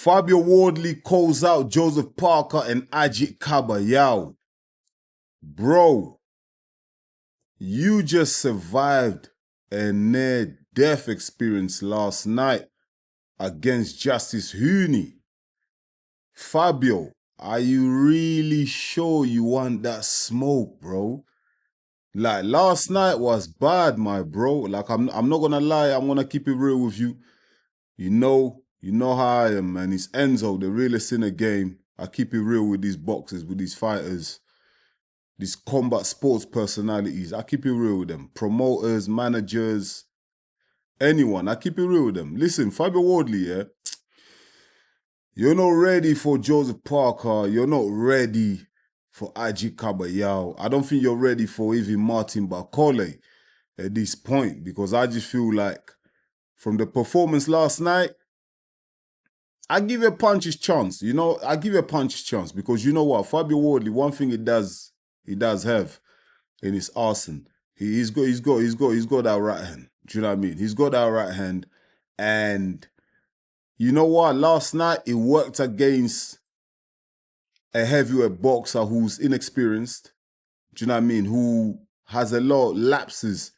Fabio Wardley calls out Joseph Parker and Agit Kabayel. Bro, you just survived a near-death experience last night against Justis Huni. Fabio, are you really sure you want that smoke, bro? Like, last night was bad, my bro. Like, I'm not gonna lie, I'm gonna keep it real with you. You know how I am, man. It's Enzo, the realest in the game. I keep it real with these boxers, with these fighters, these combat sports personalities. I keep it real with them. Promoters, managers, anyone. I keep it real with them. Listen, Fabio Wardley, yeah? You're not ready for Joseph Parker. You're not ready for Agit Kabayal. I don't think you're ready for even Martin Bakole at this point, because I just feel like from the performance last night, I give a punch his chance. You know, I give a punch his chance because you know what? Fabio Wardley, one thing he does have in his arsenal. He's got that right hand. Do you know what I mean? He's got that right hand. And you know what? Last night, it worked against a heavyweight boxer who's inexperienced. Do you know what I mean? Who has a lot of lapses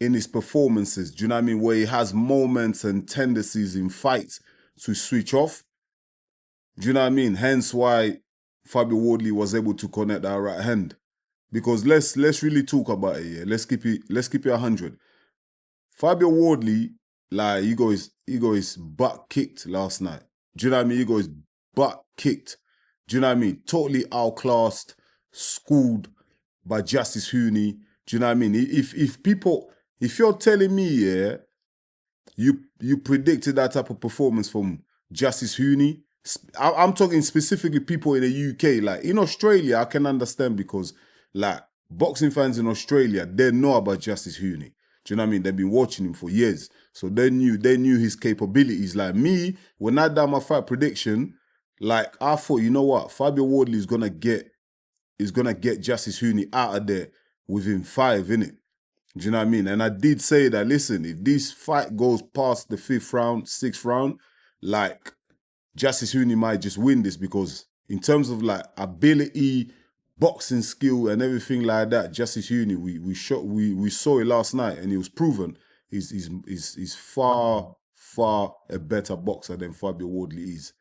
in his performances. Do you know what I mean? Where he has moments and tendencies in fights to switch off. Do you know what I mean? Hence why Fabio Wardley was able to connect that right hand. Because let's really talk about it, yeah. Let's keep it 100. Fabio Wardley, like, he got his butt kicked last night. Do you know what I mean? He got his butt kicked. Do you know what I mean? Totally outclassed, schooled by Justis Huni. Do you know what I mean? If you're telling me, yeah, you predicted that type of performance from Justis Huni, I'm talking specifically people in the UK. Like, in Australia, I can understand because, like, boxing fans in Australia, they know about Justis Huni. Do you know what I mean? They've been watching him for years. So they knew his capabilities. Like me, when I done my fight prediction, like, I thought, you know what? Fabio Wardley is gonna get Justis Huni out of there within 5, innit? Do you know what I mean? And I did say that, listen, if this fight goes past the 5th round, 6th round, like, Justis Huni might just win this, because in terms of, like, ability, boxing skill and everything like that, Justis Huni, we saw it last night and it was proven he's far a better boxer than Fabio Wardley is.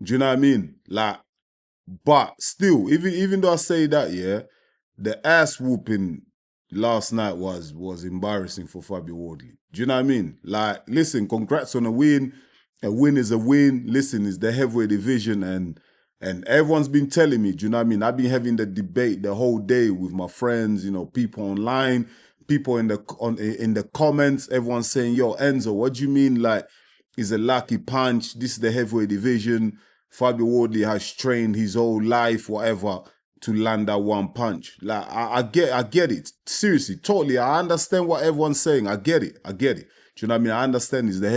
Do you know what I mean? Like, but still, even though I say that, yeah, the ass whooping last night was embarrassing for Fabio Wardley. Do you know what I mean? Like, listen, congrats on a win. A win is a win. Listen, it's the heavyweight division, and everyone's been telling me, do you know what I mean? I've been having the debate the whole day with my friends, you know, people online, people in the comments, everyone's saying, yo, Enzo, what do you mean, like, it's a lucky punch? This is the heavyweight division. Fabio Wardley has trained his whole life, whatever, to land that one punch. Like, I get it. Seriously, totally. I understand what everyone's saying. I get it. Do you know what I mean? I understand it's the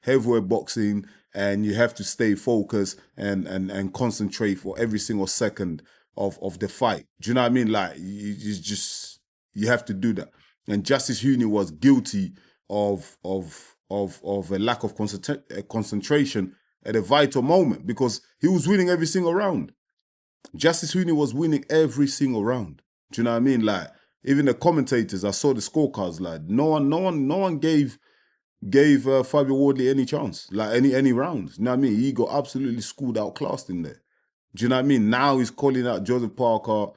heavyweight boxing, and you have to stay focused and concentrate for every single second of the fight. Do you know what I mean? Like, you have to do that. And Justis Huni was guilty of a lack of concentration at a vital moment, because he was winning every single round. Justis Huni was winning every single round. Do you know what I mean? Like, even the commentators, I saw the scorecards, like, no one gave Fabio Wardley any chance, like any rounds. You know what I mean? He got absolutely schooled, outclassed in there. Do you know what I mean? Now he's calling out Joseph Parker,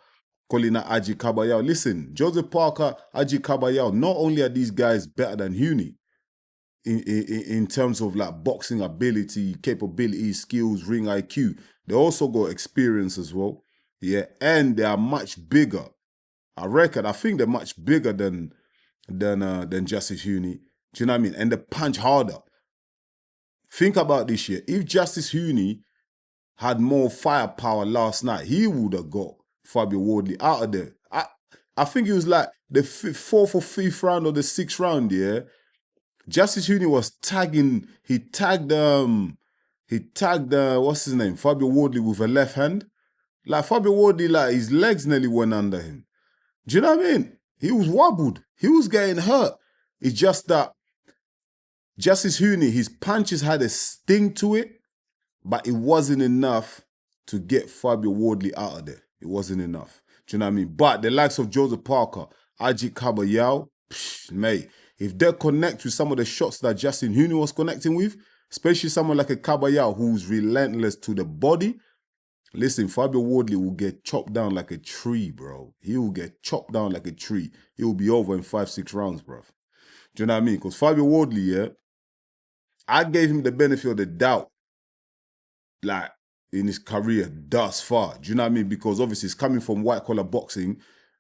calling out Agit Kabayal. Listen, Joseph Parker, Agit Kabayal, not only are these guys better than Huni in terms of, like, boxing ability, capability, skills, ring IQ, they also got experience as well. Yeah, and they are much bigger. I think they're much bigger than Justis Huni. Do you know what I mean? And they punch harder. Think about this shit. If Justis Huni had more firepower last night, he would have got Fabio Wardley out of there. I think it was like the 4th or 5th round or the 6th round, yeah. Justis Huni was tagging, he tagged what's his name? Fabio Wardley with a left hand. Like, Fabio Wardley, like, his legs nearly went under him. Do you know what I mean? He was wobbled. He was getting hurt. It's just that Justis Huni, his punches had a sting to it, but it wasn't enough to get Fabio Wardley out of there. It wasn't enough. Do you know what I mean? But the likes of Joseph Parker, Agit Kabayel, mate, if they connect with some of the shots that Justis Huni was connecting with, especially someone like a Kabayal who's relentless to the body, listen, Fabio Wardley will get chopped down like a tree, bro. He will get chopped down like a tree. It will be over in 5-6 rounds, bro. Do you know what I mean? Because Fabio Wardley, yeah, I gave him the benefit of the doubt, like, in his career thus far. Do you know what I mean? Because obviously it's coming from white-collar boxing.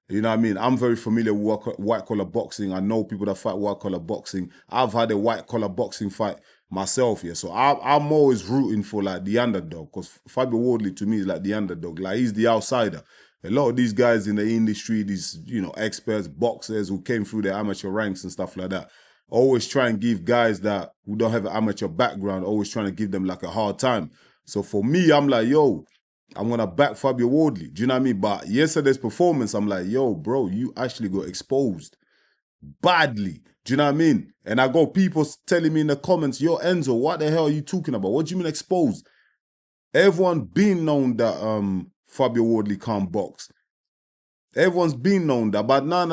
You know what I mean? I'm very familiar with white-collar boxing. I know people that fight white-collar boxing. I've had a white-collar boxing fight myself, yeah. So I'm always rooting for, like, the underdog. Because Fabio Wardley, to me, is like the underdog. Like, he's the outsider. A lot of these guys in the industry, these, you know, experts, boxers who came through the amateur ranks and stuff like that, always try and give guys that who don't have an amateur background, always trying to give them, like, a hard time. So for me, I'm like, yo, I'm going to back Fabio Wardley. Do you know what I mean? But yesterday's performance, I'm like, yo, bro, you actually got exposed badly. Do you know what I mean? And I got people telling me in the comments, yo, Enzo, what the hell are you talking about? What do you mean exposed? Everyone been known that Fabio Wardley can't box. Everyone's been known that. But no.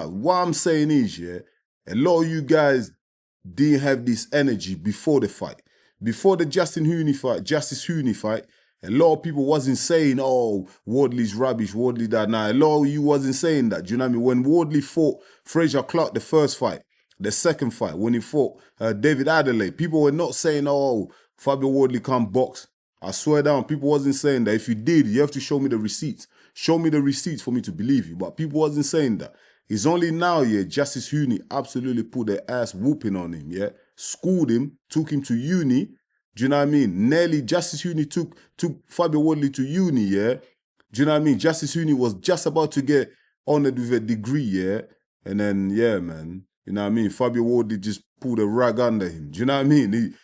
What I'm saying is, yeah, a lot of you guys didn't have this energy before the fight. Before the Justis Huni fight, a lot of people wasn't saying, oh, Wardley's rubbish, Wardley that. Nah, a lot of you wasn't saying that. Do you know what I mean? When Wardley fought Fraser Clark the first fight, the second fight, when he fought David Adelaide, people were not saying, oh, Fabio Wardley can't box. I swear down, people wasn't saying that. If you did, you have to show me the receipts. Show me the receipts for me to believe you. But people wasn't saying that. It's only now, yeah, Justis Huni absolutely put their ass whooping on him, yeah? Schooled him, took him to uni. Do you know what I mean? Nearly Justis Huni took Fabio Wardley to uni, yeah? Do you know what I mean? Justis Huni was just about to get honored with a degree, yeah? And then, yeah, man, you know what I mean? Fabio Wardley just pulled a rag under him. Do you know what I mean?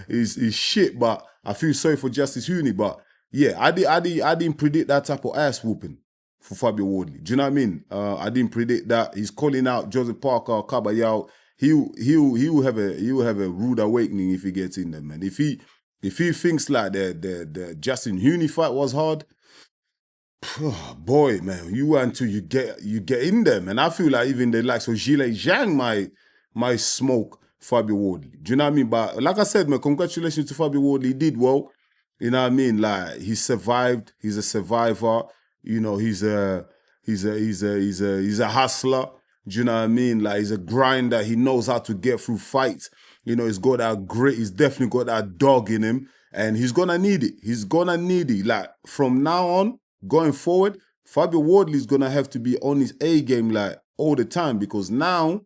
He's shit, but I feel sorry for Justis Huni. But yeah, I didn't predict that type of ass whooping for Fabio Wardley. Do you know what I mean? I didn't predict that. He's calling out Joseph Parker, Kabayal. He will have a rude awakening if he gets in there, man. If he thinks like the Justin Huni fight was hard, boy, man, you wait until you get in there, man. I feel like even the likes of Zhile Zhang might smoke Fabio Wardley. Do you know what I mean? But like I said, man, congratulations to Fabio Wardley. He did well. You know what I mean? Like, he survived. He's a survivor. You know, he's a hustler. Do you know what I mean? Like, he's a grinder. He knows how to get through fights. You know, he's got that grit. He's definitely got that dog in him. And he's going to need it. He's going to need it. Like, from now on, going forward, Fabio Wardley's going to have to be on his A game, like, all the time. Because now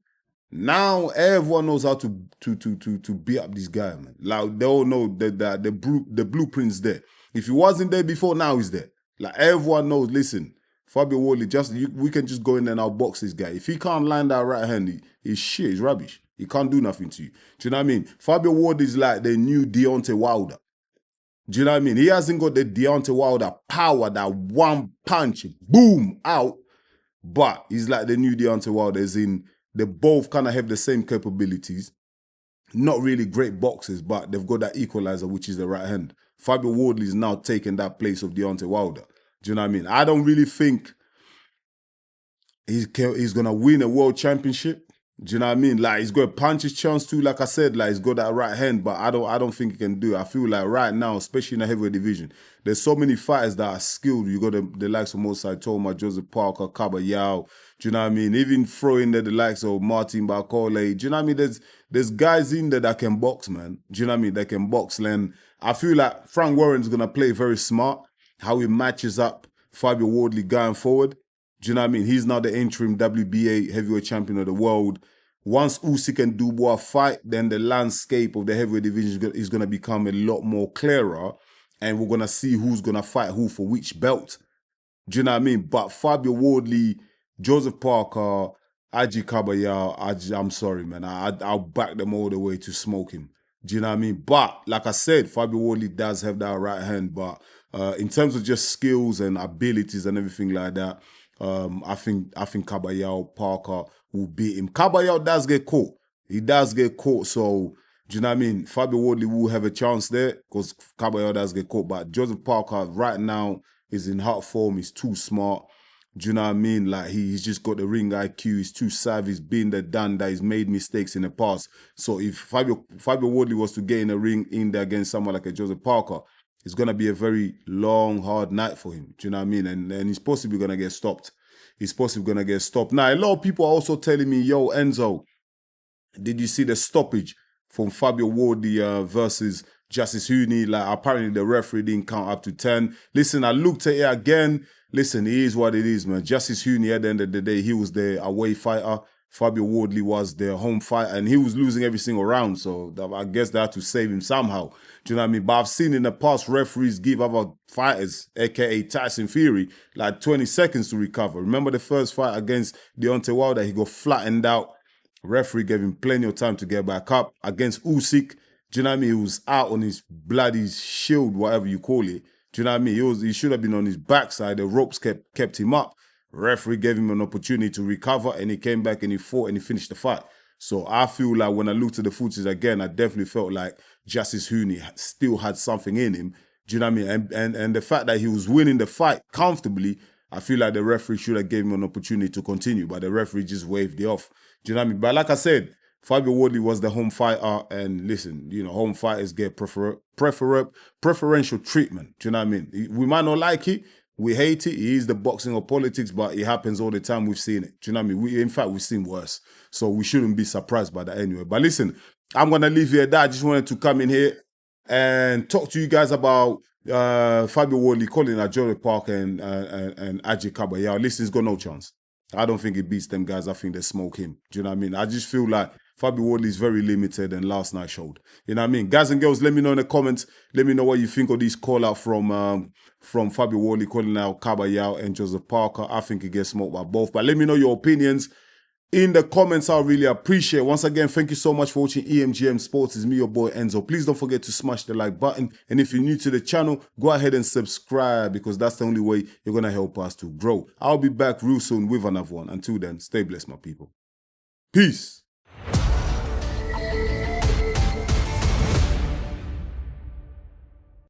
everyone knows how to beat up this guy, man. Like, they all know that the blueprint's there. If he wasn't there before, now he's there. Like, everyone knows, listen, Fabio Wardley, we can just go in there and outbox this guy. If he can't land that right hand, he's shit, he's rubbish. He can't do nothing to you. Do you know what I mean? Fabio Wardley is like the new Deontay Wilder. Do you know what I mean? He hasn't got the Deontay Wilder power, that one punch, boom, out. But he's like the new Deontay Wilder, as in they both kind of have the same capabilities. Not really great boxers, but they've got that equalizer, which is the right hand. Fabio Wardley is now taking that place of Deontay Wilder. Do you know what I mean? I don't really think he's going to win a world championship. Do you know what I mean? Like, he's got a punch his chance too. Like I said, like, he's got that right hand, but I don't think he can do it. I feel like right now, especially in the heavyweight division, there's so many fighters that are skilled. You got the likes of Mo Saitoma, Joseph Parker, Kabayal. Do you know what I mean? Even throw in there the likes of Martin Bakole. Do you know what I mean? There's guys in there that can box, man. Do you know what I mean? That can box. And I feel like Frank Warren's going to play very smart, how he matches up Fabio Wardley going forward. Do you know what I mean? He's now the interim WBA heavyweight champion of the world. Once Usyk and Dubois fight, then the landscape of the heavyweight division is going to become a lot more clearer, and we're going to see who's going to fight who for which belt. Do you know what I mean? But Fabio Wardley, Joseph Parker, Agit Kabayal, I'm sorry, man. I'll back them all the way to smoke him. Do you know what I mean? But like I said, Fabio Wardley does have that right hand. But in terms of just skills and abilities and everything like that, I think Kabayal, Parker will beat him. Kabayal does get caught. he does get caught, so do you know what I mean? Fabio Wardley will have a chance there because Kabayel does get caught. But Joseph Parker right now is in hot form. He's too smart. Do you know what I mean? Like he's just got the ring IQ. He's too savvy. He's been there, done that. He's made mistakes in the past. So if Fabio Wardley was to get in a ring in there against someone like a Joseph Parker, it's gonna be a very long, hard night for him. Do you know what I mean? And he's possibly gonna get stopped. He's possibly gonna get stopped. Now a lot of people are also telling me, yo, Enzo, did you see the stoppage from Fabio Wardley versus Justis Huni? Like apparently the referee didn't count up to 10. Listen, I looked at it again. Listen, it is what it is, man. Justis Huni, at the end of the day, he was the away fighter. Fabio Wardley was the home fighter, and he was losing every single round. So I guess they had to save him somehow. Do you know what I mean? But I've seen in the past referees give other fighters, aka Tyson Fury, like 20 seconds to recover. Remember the first fight against Deontay Wilder? He got flattened out. Referee gave him plenty of time to get back up. Against Usyk, do you know what I mean? He was out on his bloody shield, whatever you call it. Do you know what I mean? He should have been on his backside. The ropes kept him up. Referee gave him an opportunity to recover, and he came back and he fought and he finished the fight. So I feel like when I looked at the footage again, I definitely felt like Justis Huni still had something in him. Do you know what I mean? And the fact that he was winning the fight comfortably, I feel like the referee should have given him an opportunity to continue, but the referee just waved it off. Do you know what I mean? But like I said, Fabio Wardley was the home fighter, and listen, you know, home fighters get preferential treatment. Do you know what I mean? We might not like it, we hate it. He is the boxing of politics, but it happens all the time. We've seen it. Do you know what I mean? In fact, we've seen worse. So we shouldn't be surprised by that anyway. But listen, I'm going to leave you at that. I just wanted to come in here and talk to you guys about Fabio Wardley calling out Joseph Parker and Agit Kabayel. Listen, he's got no chance. I don't think he beats them guys. I think they smoke him. Do you know what I mean? I just feel like Fabio Wardley is very limited, and last night showed. You know what I mean? Guys and girls, let me know in the comments. Let me know what you think of these call out from Fabio Wardley calling out Kabayal and Joseph Parker. I think he gets smoked by both. But let me know your opinions in the comments. I'll really appreciate it. Once again, thank you so much for watching EMGM Sports. It's me, your boy Enzo. Please don't forget to smash the like button. And if you're new to the channel, go ahead and subscribe, because that's the only way you're going to help us to grow. I'll be back real soon with another one. Until then, stay blessed, my people. Peace.